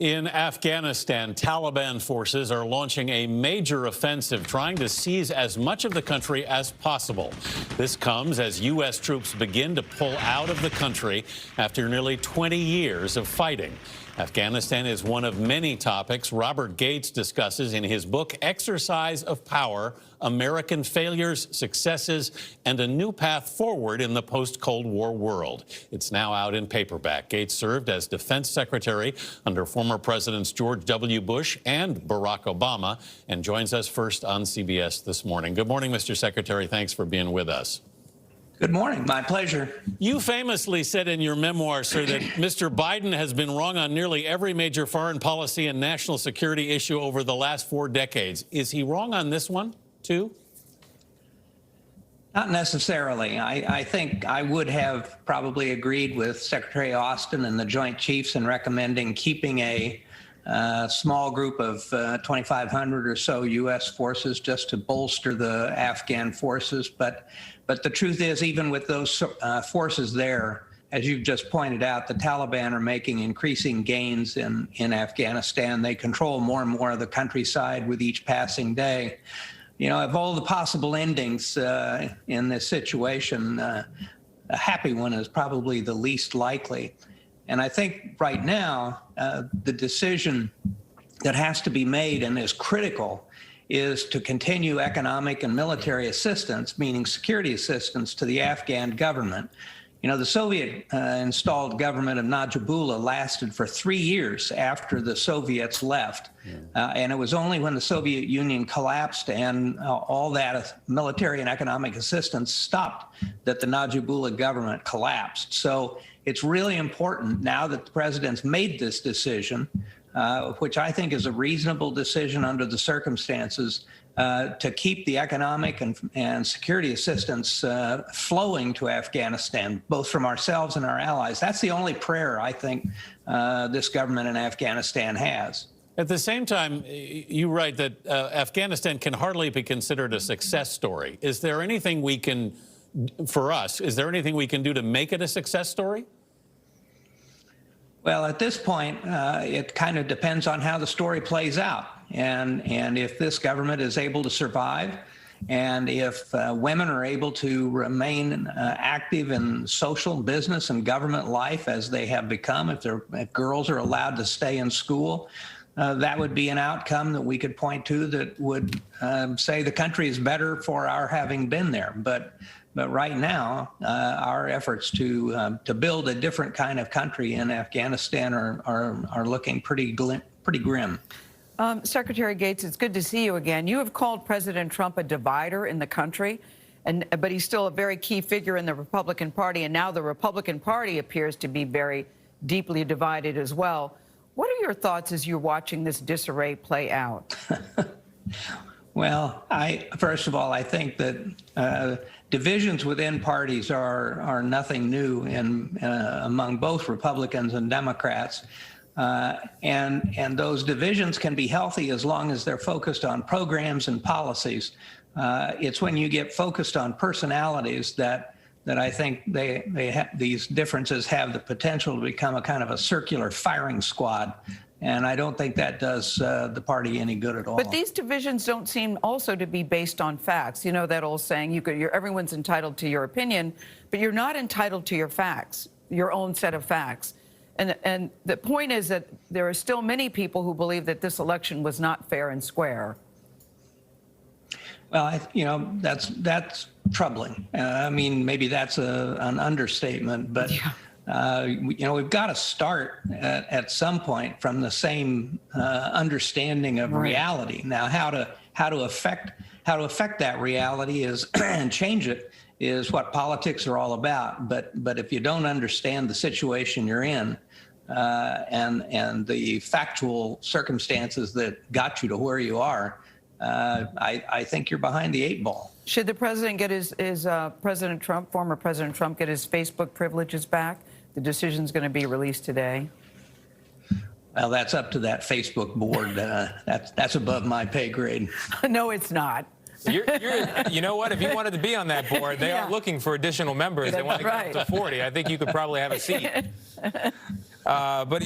In Afghanistan, Taliban forces are launching a major offensive, trying to seize as much of the country as possible. This comes as U.S. troops begin to pull out of the country after nearly 20 years of fighting. Afghanistan is one of many topics Robert Gates discusses in his book, Exercise of Power: American Failures, Successes, and a New Path Forward in the Post-Cold War World. It's now out in paperback. Gates served as Defense Secretary under former Presidents George W. Bush and Barack Obama, and joins us first on CBS This Morning. Good morning, Mr. Secretary. Thanks for being with us. Good morning. My pleasure. You famously said in your memoir, sir, that Mr. Biden has been wrong on nearly every major foreign policy and national security issue over the last 4 decades. Is he wrong on this one, too? Not necessarily. I think I would have probably agreed with Secretary Austin and the Joint Chiefs in recommending keeping a small group of 2,500 or so U.S. forces just to bolster the Afghan forces. But the truth is, even with those forces there, as you've just pointed out, the Taliban are making increasing gains in Afghanistan. They control more and more of the countryside with each passing day. You know, of all the possible endings in this situation, a happy one is probably the least likely. And I think right now, the decision that has to be made and is critical is to continue economic and military assistance, meaning security assistance, to the Afghan government. You know, the Soviet-installed government of Najibullah lasted for 3 years after the Soviets left. And it was only when the Soviet Union collapsed and all that military and economic assistance stopped that the Najibullah government collapsed. So it's really important now that the president's made this decision, which I think is a reasonable decision under the circumstances, to keep the economic and security assistance flowing to Afghanistan, both from ourselves and our allies. That's the only prayer I think this government in Afghanistan has. At the same time, you write that Afghanistan can hardly be considered a success story. Is there anything we can, for us, is there anything we can do to make it a success story? Well, at this point, it kind of depends on how the story plays out. And if this government is able to survive, and if women are able to remain active in social, business, and government life as they have become, if girls are allowed to stay in school, that would be an outcome that we could point to that would say the country is better for our having been there. But right now, our efforts to build a different kind of country in Afghanistan are looking pretty grim. Secretary Gates, it's good to see you again. You have called President Trump a divider in the country, but he's still a very key figure in the Republican Party, and now the Republican Party appears to be very deeply divided as well. What are your thoughts as you're watching this disarray play out? Well, first of all, I think that divisions within parties are nothing new among both Republicans and Democrats. And those divisions can be healthy as long as they're focused on programs and policies. It's when you get focused on personalities that I think these differences have the potential to become a kind of a circular firing squad. And I don't think that does the party any good at all. But these divisions don't seem also to be based on facts. You know that old saying, everyone's entitled to your opinion, but you're not entitled to your facts, your own set of facts. And the point is that there are still many people who believe that this election was not fair and square. Well, that's troubling. I mean, maybe that's an understatement, but we've got to start at some point from the same understanding of reality. Now, how to affect that reality is and change it is what politics are all about. But if you don't understand the situation you're in and the factual circumstances that got you to where you are, I think you're behind the 8 ball. Should the president get former President Trump, get his Facebook privileges back? The decision's going to be released today. Well, that's up to that Facebook board. That's above my pay grade. No, it's not. You know what? If you wanted to be on that board, they are looking for additional members. They want to get up to 40. I think you could probably have a seat. But,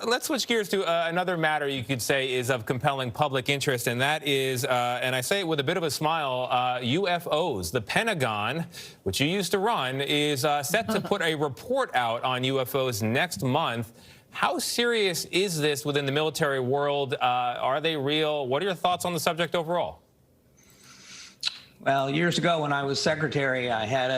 let's switch gears to another matter you could say is of compelling public interest, and that is, and I say it with a bit of a smile, UFOs. The Pentagon, which you used to run, is set to put a report out on UFOs next month. How serious is this within the military world? Are they real? What are your thoughts on the subject overall? Well, years ago when I was secretary, I had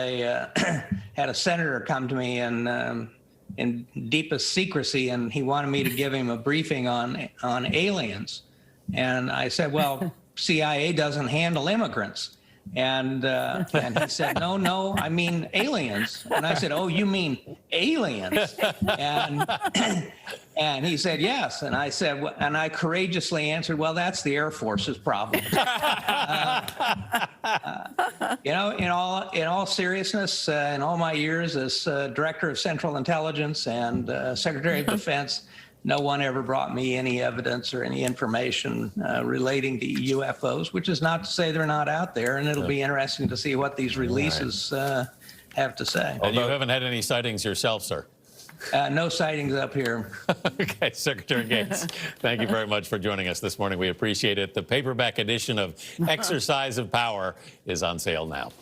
a senator come to me and in deepest secrecy, and he wanted me to give him a briefing on aliens. And I said, well, CIA doesn't handle immigrants. And he said, no, I mean aliens. And I said, oh, you mean aliens? And he said, yes. And I said, and I courageously answered, well, that's the Air Force's problem. In all seriousness, in all my years as Director of Central Intelligence and Secretary of Defense, no one ever brought me any evidence or any information relating to UFOs, which is not to say they're not out there. And it'll be interesting to see what these releases have to say. And you haven't had any sightings yourself, sir? No sightings up here. Okay, Secretary Gates, thank you very much for joining us this morning. We appreciate it. The paperback edition of Exercise of Power is on sale now.